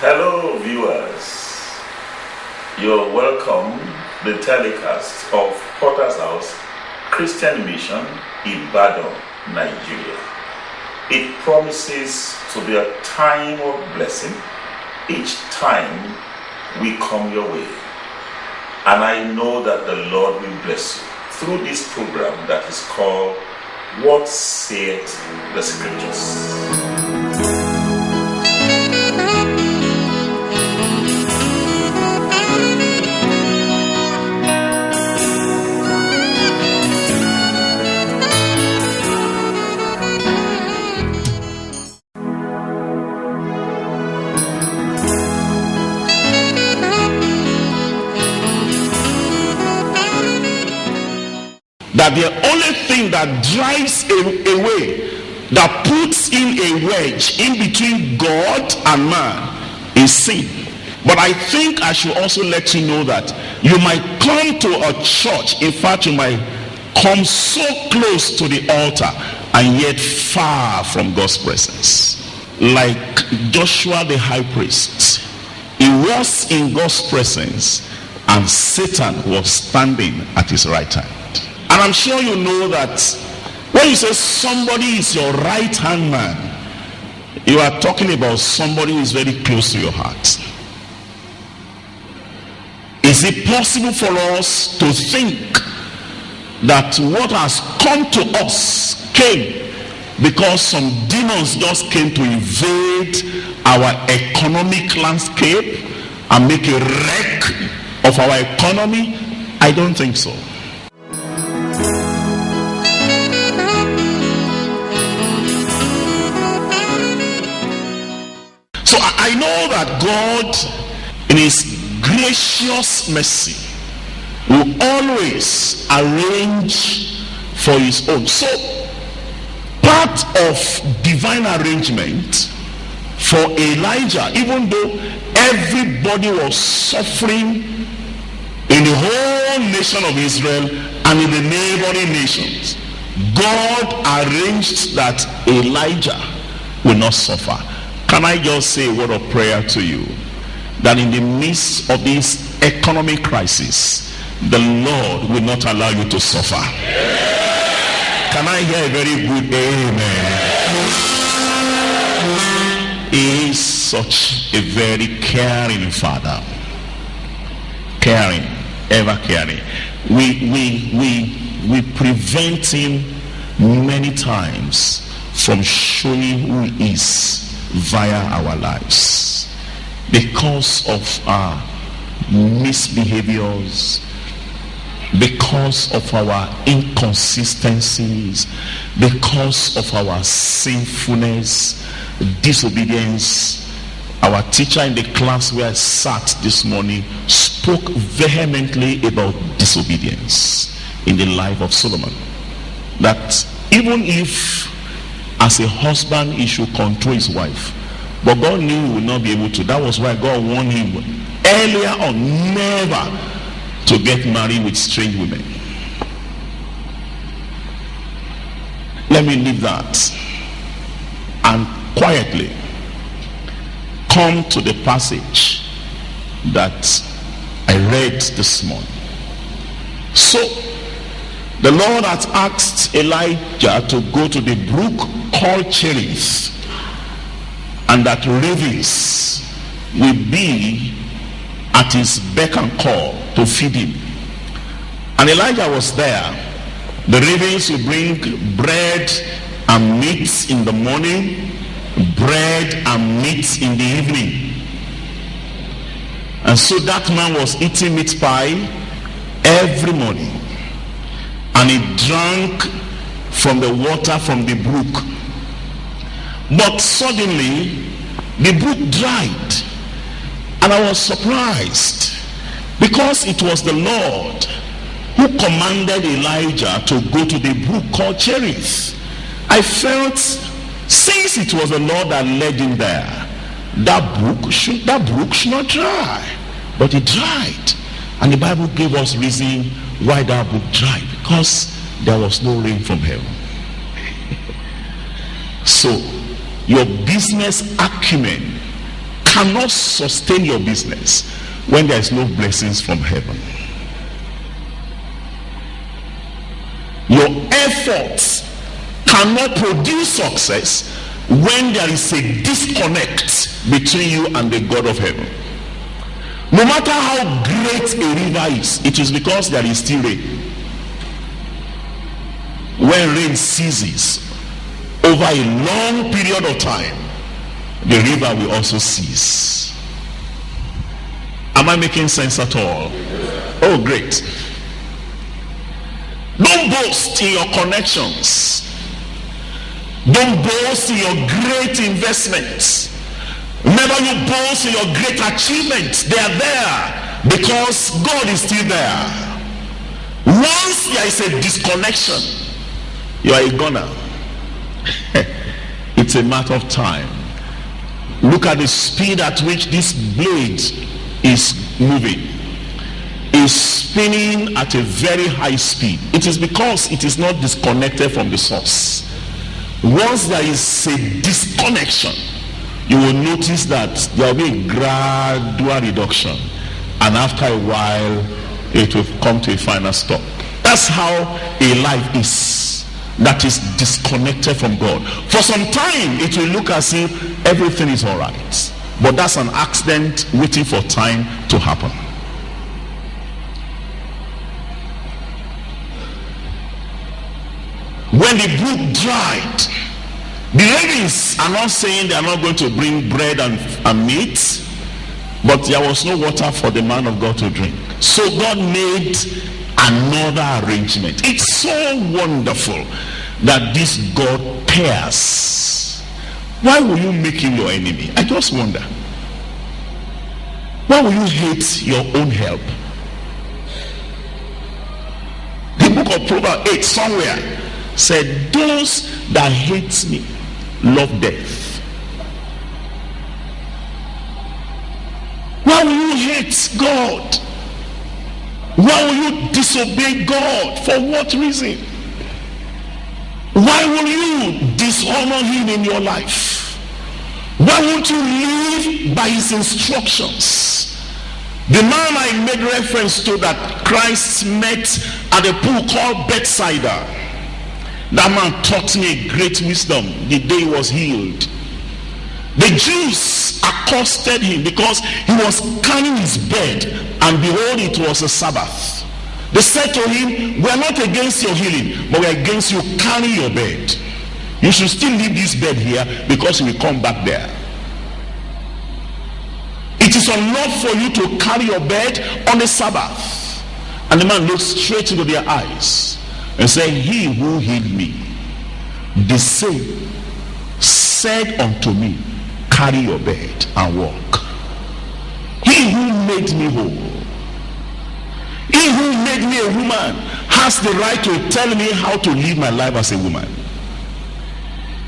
Hello viewers, you're welcome the telecast of Potter's House Christian Mission, Ibadan, Nigeria. It promises to be a time of blessing each time we come your way. And I know that the Lord will bless you through this program that is called What Saith the Scriptures. That the only thing that drives away, that puts in a wedge in between God and man, is sin. But I think I should also let you know that you might come to a church, in fact you might come so close to the altar and yet far from God's presence. Like Joshua the high priest, he was in God's presence and Satan was standing at his right hand. And I'm sure you know that when you say somebody is your right hand man, you are talking about somebody who is very close to your heart. Is it possible for us to think that what has come to us came because some demons just came to invade our economic landscape and make a wreck of our economy? I don't think so. So I know that God, in his gracious mercy, will always arrange for his own. So part of divine arrangement for Elijah, even though everybody was suffering in the whole nation of Israel and in the neighboring nations, God arranged that Elijah will not suffer. Can I just say a word of prayer to you, that in the midst of this economic crisis, the Lord will not allow you to suffer? Can I hear a very good amen? He is such a very caring Father. Caring, ever caring. We prevent him many times from showing who he is via our lives because of our misbehaviors, because of our inconsistencies, because of our sinfulness, disobedience. Our teacher in the class where I sat this morning spoke vehemently about disobedience in the life of Solomon. That even if as a husband he should control his wife, but God knew he would not be able to. That was why God warned him earlier on never to get married with strange women. Let me leave that and quietly come to the passage that I read this morning. So the Lord had asked Elijah to go to the brook called Cherith, and that ravens will be at his beck and call to feed him. And Elijah was there. The ravens will bring bread and meat in the morning, bread and meat in the evening. And so that man was eating meat pie every morning, and he drank from the water from the brook. But suddenly the brook dried, and I was surprised because it was the Lord who commanded Elijah to go to the brook called Cherith. I felt, since it was the Lord that led him there, that brook should not dry. But it dried, and the Bible gave us reason why that brook dried, because there was no rain from heaven. So your business acumen cannot sustain your business when there is no blessings from heaven. Your efforts cannot produce success when there is a disconnect between you and the God of heaven. No matter how great a river is, it is because there is still rain. When rain ceases over a long period of time, the river will also cease. Am I making sense at all? Oh, great. Don't boast in your connections. Don't boast in your great investments. Never you boast in your great achievements. They are there because God is still there. Once there is a disconnection, you are a goner. It's a matter of time. Look at the speed at which this blade is moving. Is spinning at a very high speed. It is because it is not disconnected from the source. Once there is a disconnection, you will notice that there will be a gradual reduction, and after a while it will come to a final stop. That's how a life is that is disconnected from God. For some time it will look as if everything is all right, but that's an accident waiting for time to happen. When the brook dried, the ravens are not saying they are not going to bring bread and meat, but there was no water for the man of God to drink. So God made another arrangement. It's so wonderful that this God pairs. Why will you make him your enemy? I just wonder. Why will you hate your own help? The book of Proverbs 8 somewhere said, those that hate me love death. Why will you hate God? Why will you disobey God? For what reason? Why will you dishonor him in your life? Why won't you live by his instructions? The man I made reference to that Christ met at a pool called Bethsaida, that man taught me a great wisdom the day he was healed. The Jews accosted him because he was carrying his bed, and behold, it was a Sabbath. They said to him, we are not against your healing, but we are against you carrying your bed. You should still leave this bed here because you will come back there. It is unlawful for you to carry your bed on the Sabbath. And the man looked straight into their eyes and said, he who healed me, the same said unto me, carry your bed and walk. He who made me whole, he who made me a woman, has the right to tell me how to live my life as a woman.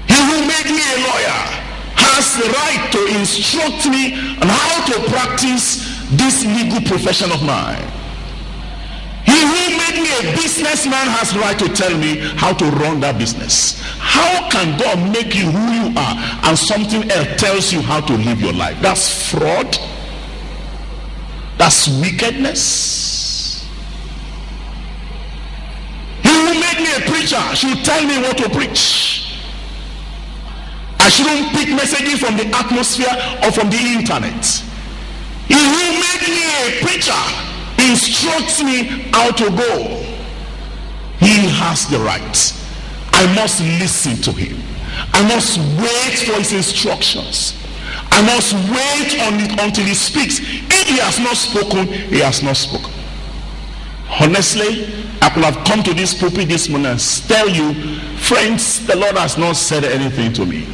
He who made me a lawyer has the right to instruct me on how to practice this legal profession of mine. He who made me a businessman has the right to tell me how to run that business. How can God make you who you are and something else tells you how to live your life? That's fraud. That's wickedness. He who made me a preacher should tell me what to preach. I shouldn't pick messages from the atmosphere or from the internet. He who made me a preacher instructs me how to go. He has the right. I must listen to him. I must wait for his instructions. I must wait on it until he speaks. If he has not spoken, he has not spoken. Honestly, I could have come to this pulpit this morning and tell you, friends, the Lord has not said anything to me.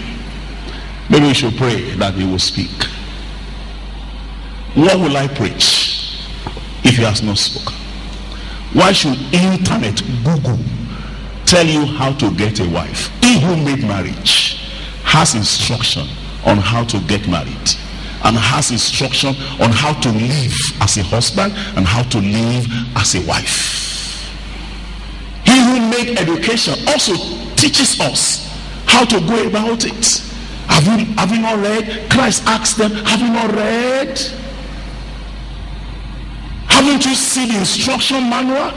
Maybe we should pray that he will speak. What will I preach if he has not spoken? Why should internet, Google, tell you how to get a wife? He who made marriage has instruction on how to get married, and has instruction on how to live as a husband and how to live as a wife. He who made education also teaches us how to go about it. Have you not read? Christ asked them, have you not read? Haven't you seen the instruction manual?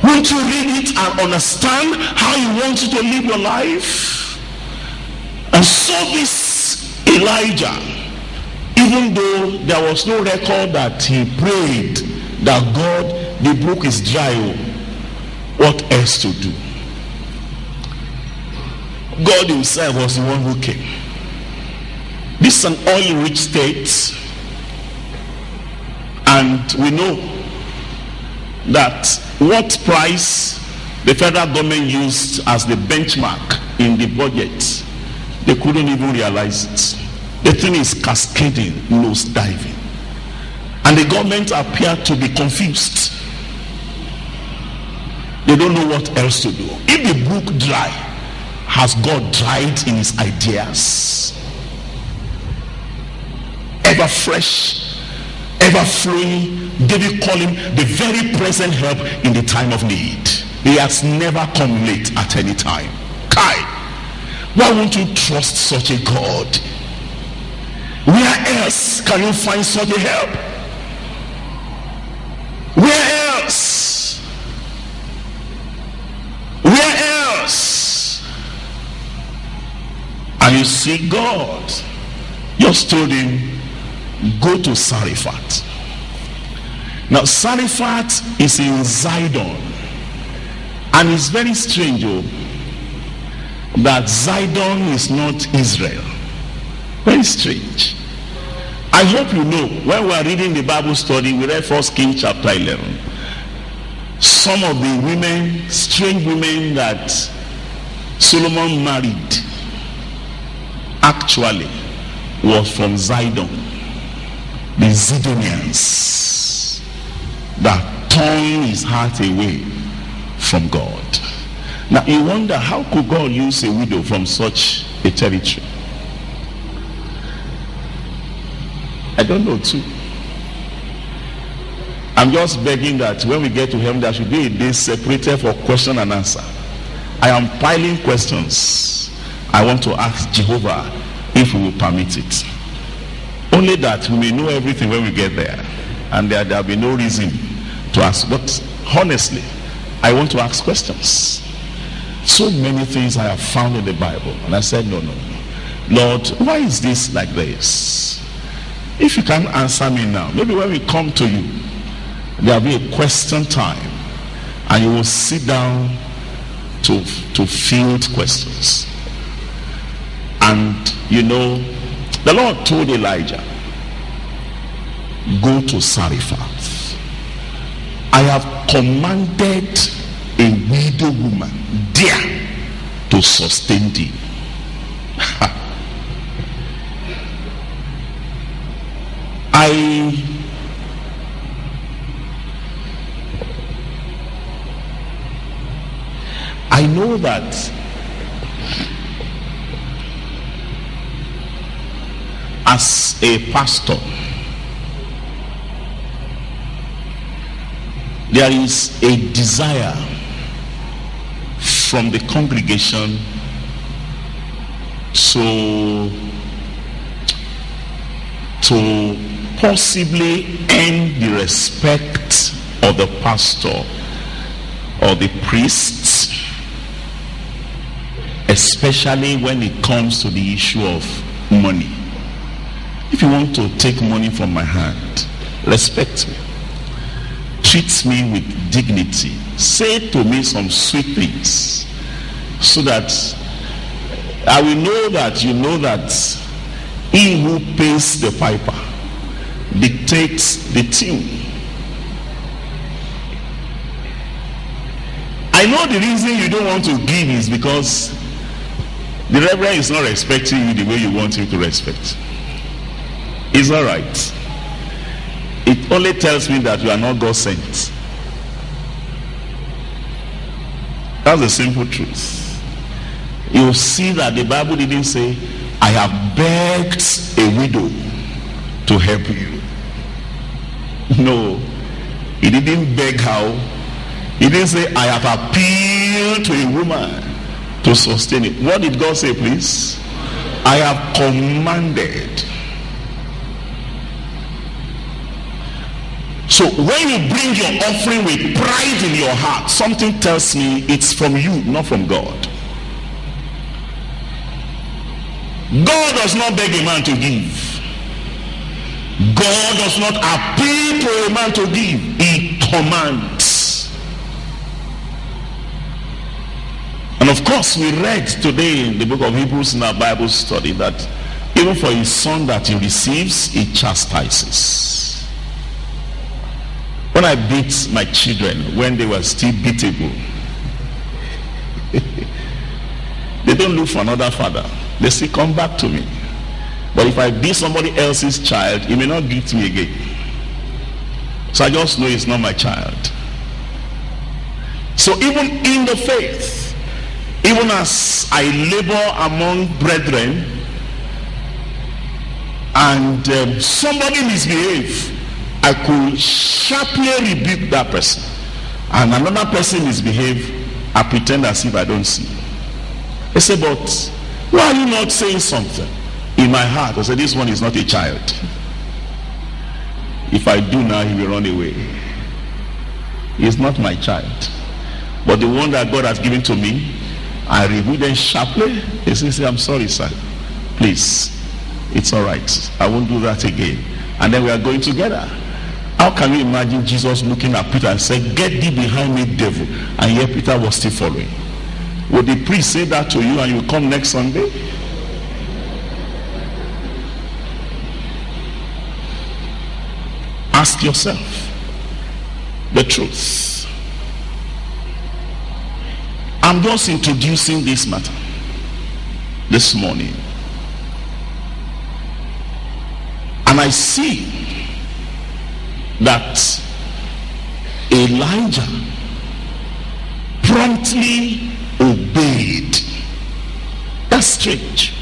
Won't you read it and understand how he wants you to live your life? And so this Elijah, even though there was no record that he prayed that God, the brook is dry, what else to do? God himself was the one who came. This is an oil-rich state, and we know that what price the federal government used as the benchmark in the budget, they couldn't even realize it. The thing is cascading, nose diving, and the government appeared to be confused. They don't know what else to do. If the brook dry, has God dried in his ideas? Ever fresh, ever flowing, David called him the very present help in the time of need. He has never come late at any time. Kai, why won't you trust such a God? Where else can you find such a help? Where else? Where else? And you see, God just told him, go to Zarephath. Now Zarephath is in Zidon, and it's very strange that Zidon is not Israel. Very strange. I hope you know, when we are reading the Bible study, we read 1 Kings chapter 11. Some of the women, strange women that Solomon married, actually was from Zidon. The Zidonians that turned his heart away from God. Now you wonder, how could God use a widow from such a territory? I don't know too. I'm just begging that when we get to heaven, there should be a day separated for question and answer. I am piling questions. I want to ask Jehovah if he will permit it. Only that we may know everything when we get there, and there will be no reason to ask. But honestly, I want to ask questions. So many things I have found in the Bible, and I said, no, Lord, why is this like this? If you can't answer me now, maybe when we come to you, there will be a question time, and you will sit down to field questions. And you know, the Lord told Elijah, go to Zarephath. I have commanded a widow woman there to sustain thee. I know that as a pastor, there is a desire from the congregation to possibly earn the respect of the pastor or the priests, especially when it comes to the issue of money. If you want to take money from my hand, respect me, treat me with dignity, say to me some sweet things, so that I will know that you know that he who pays the piper dictates the tune. I know the reason you don't want to give is because the reverend is not respecting you the way you want him to respect. It's all right. It only tells me that you are not God sent. That's the simple truth. You see that the Bible didn't say, I have begged a widow to help you. No, he didn't beg how. He didn't say, I have appealed to a woman to sustain it. What did God say, please? I have commanded. So when you bring your offering with pride in your heart, something tells me it's from you, not from God. God does not beg a man to give. God does not appeal to a man to give. He commands. And of course, we read today in the book of Hebrews in our Bible study that even for his son that he receives, he chastises. When I beat my children when they were still beatable, they don't look for another father. They still come back to me. But if I beat somebody else's child, he may not beat me again. So I just know it's not my child. So even in the faith, even as I labor among brethren, and somebody misbehave, I could sharply rebuke that person. And another person misbehave, I pretend as if I don't see. They say, but why are you not saying something? In my heart, I said, this one is not a child. If I do now, he will run away. He's not my child. But the one that God has given to me, I rebuke them sharply. They say, I'm sorry, sir. Please, it's all right. I won't do that again. And then we are going together. How can you imagine Jesus looking at Peter and saying, get thee behind me, devil? And yet Peter was still following. Would the priest say that to you and you come next Sunday? Ask yourself the truth. I'm just introducing this matter this morning. And I see that Elijah promptly obeyed. That's strange.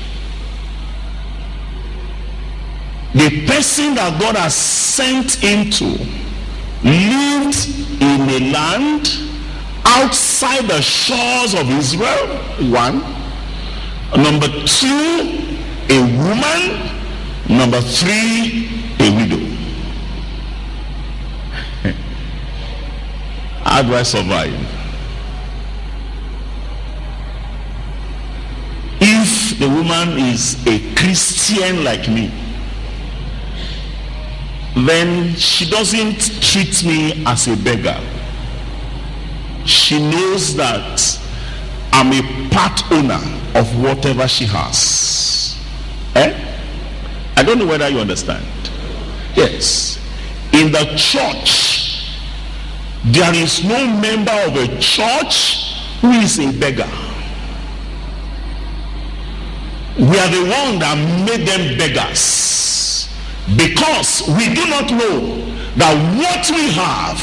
The person that God has sent into lived in a land outside the shores of Israel, one. Number two, a woman. Number three, a widow. How do I survive? If the woman is a Christian like me, then she doesn't treat me as a beggar. She knows that I'm a part owner of whatever she has. I don't know whether you understand. Yes. In the church, there is no member of a church who is a beggar. We are the one that made them beggars, because we do not know that what we have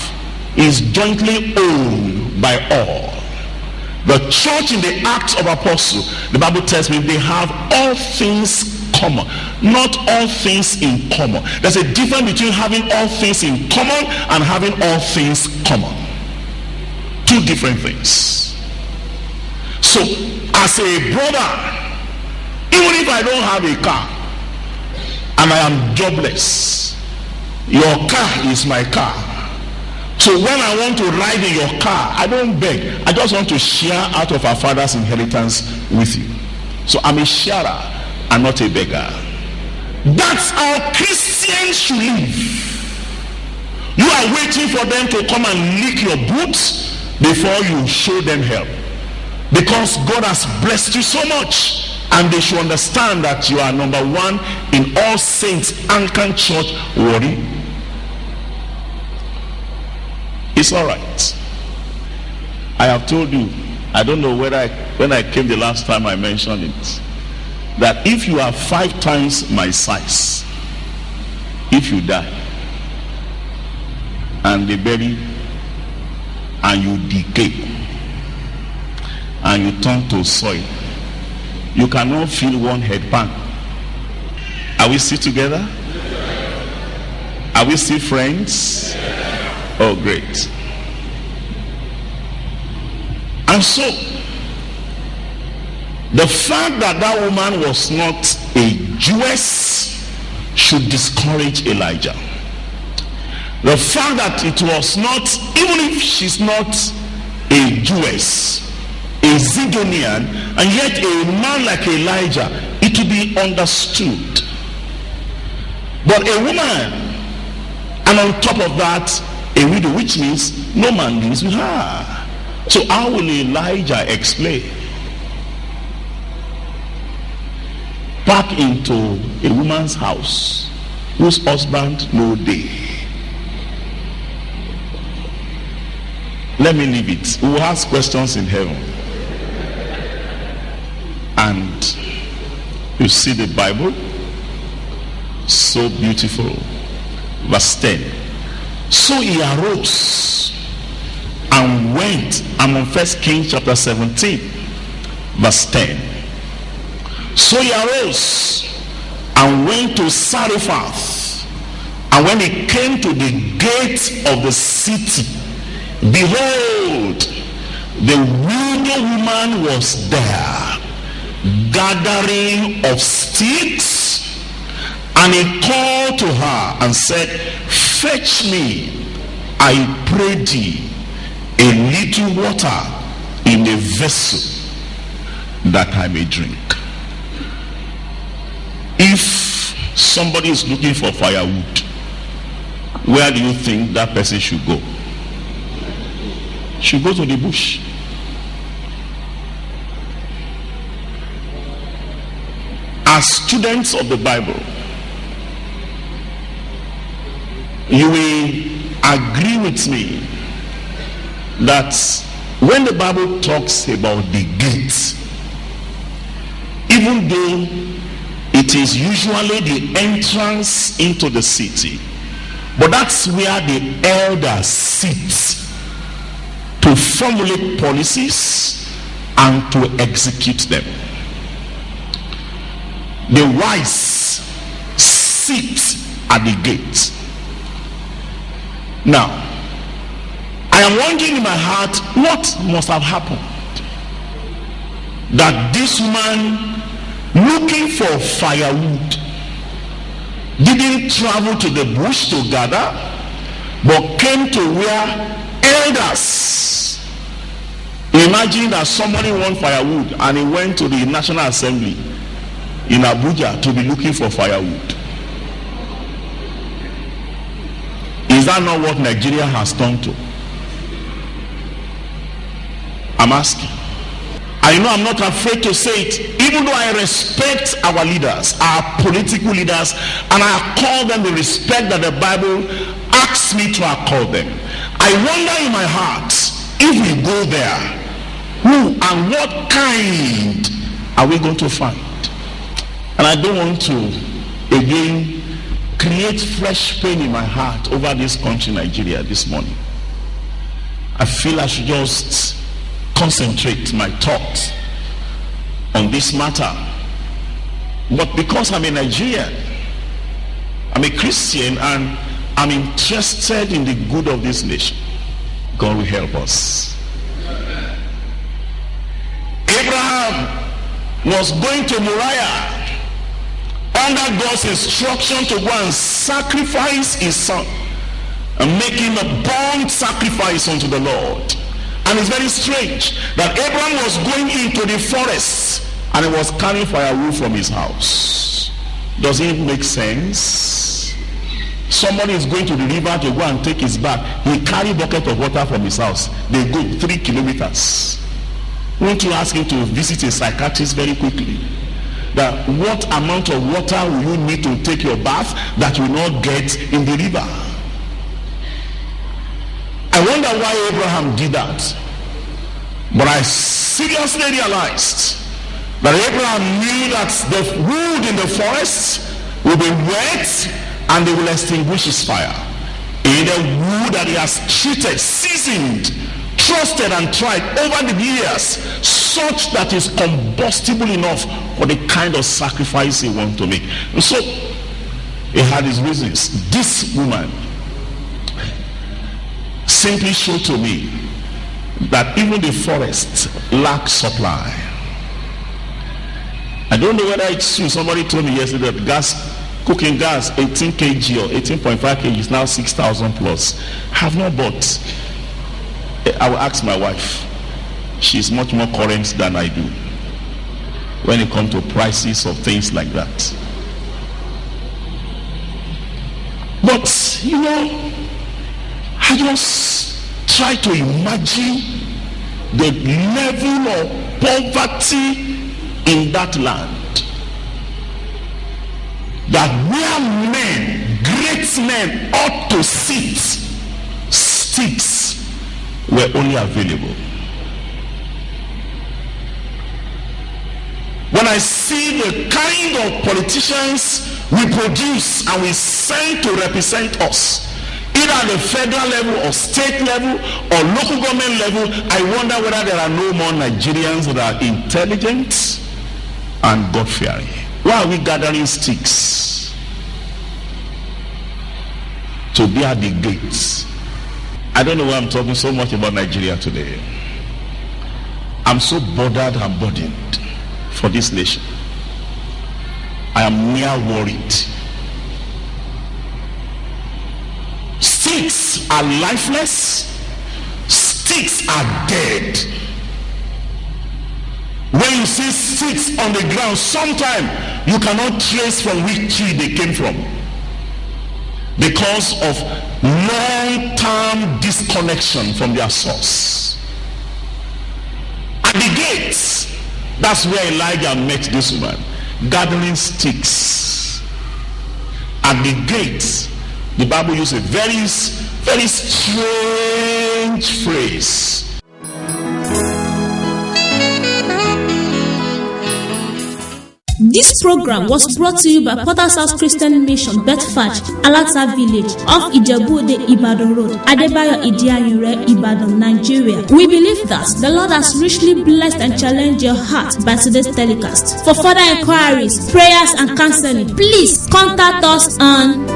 is jointly owned by all. The church in the Acts of Apostles, the Bible tells me they have all things common, not all things in common. There's a difference between having all things in common and having all things common. Two different things. So as a brother, even if I don't have a car and I am jobless, your car is my car. So when I want to ride in your car, I don't beg. I just want to share out of our Father's inheritance with you. So I'm a sharer and not a beggar. That's how Christians should live. You are waiting for them to come and lick your boots before you show them help, because God has blessed you so much, and they should understand that you are number one in All Saints Anglican Church, Warri. It's all right. I have told you, I don't know whether when I came the last time I mentioned it, that if you are 5 times my size, if you die and they bury and you decay and you turn to soil, you cannot feel one headband. Are we still together? Are we still friends? Oh, great. And so The fact that that woman was not a Jewess should discourage Elijah. The fact that it was not, even if she's not a Jewess, a Zidonian, and yet a man like Elijah, it will be understood. But a woman, and on top of that, a widow, which means no man lives with her. So how will Elijah explain? Back into a woman's house whose husband no day. Let me leave it. We will ask questions in heaven. And you see the Bible, so beautiful. Verse 10. So he arose and went. I'm on 1 Kings chapter 17, verse 10. So he arose and went to Zarephath. And when he came to the gate of the city, behold, the widow woman was there, gathering of sticks. And he called to her and said, fetch me, I pray thee, a little water in a vessel, that I may drink. If somebody is looking for firewood, where do you think that person should go? Should go to the bush. As students of the Bible, you will agree with me that when the Bible talks about the gate, even though it is usually the entrance into the city, but that's where the elders sit to formulate policies and to execute them. The wise sit at the gate. Now, I am wondering in my heart, what must have happened that this woman, looking for firewood, didn't travel to the bush to gather, but came to where elders. Imagine that somebody wants firewood and he went to the National Assembly in Abuja to be looking for firewood. Is that not what Nigeria has turned to? I'm asking. I know I'm not afraid to say it, even though I respect our leaders, our political leaders, and I accord them the respect that the Bible asks me to accord them. I wonder in my heart, if we go there, who and what kind are we going to find? And I don't want to again create fresh pain in my heart over this country, Nigeria, this morning. I feel I should just concentrate my thoughts on this matter. But because I'm a Nigerian, I'm a Christian, and I'm interested in the good of this nation, God will help us. Abraham was going to Moriah under God's instruction to go and sacrifice his son and make him a burnt sacrifice unto the Lord. And it's very strange that Abraham was going into the forest and he was carrying firewood from his house. Does it make sense? Somebody is going to the river to go and take his bath. He carry a bucket of water from his house. They go 3 kilometers. Won't you ask him to visit a psychiatrist very quickly? That what amount of water will you need to take your bath that you will not get in the river? I wonder why Abraham did that. But I seriously realized that Abraham knew that the wood in the forest will be wet and they will extinguish his fire. In the wood that he has treated, seasoned, trusted and tried over the years, such that is combustible enough for the kind of sacrifice he wants to make. And so he had his reasons. This woman simply showed to me that even the forest lacks supply. I don't know whether it's true. Somebody told me yesterday that cooking gas 18 kg or 18.5 kg is now 6,000 plus. Have not bought. I will ask my wife. She's much more current than I do when it comes to prices of things like that. But you know, I just try to imagine the level of poverty in that land, that where men, great men, ought to sit, sticks were only available. When I see the kind of politicians we produce and we send to represent us, either at the federal level or state level or local government level, I wonder whether there are no more Nigerians that are intelligent and God-fearing. Why are we gathering sticks to be at the gates? I don't know why I'm talking so much about Nigeria today. I'm so bothered and burdened for this nation. I am near worried. Sticks are lifeless. Sticks are dead. When you see sticks on the ground, sometimes you cannot trace from which tree they came from because of long-term disconnection from their source. At the gates, that's where Elijah met this woman, gathering sticks. At the gates, the Bible uses a very, very strange phrase. This program was brought to you by Potter's House Christian Mission, Bethfage, Alata Village, off Ijebu-Ode, Ibadan Road, Adebayo Idiayure, Ibadan, Nigeria. We believe that the Lord has richly blessed and challenged your heart by today's telecast. For further inquiries, prayers, and counseling, please contact us on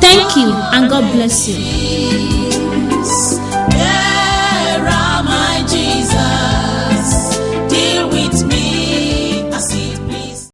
Thank you, and God bless you.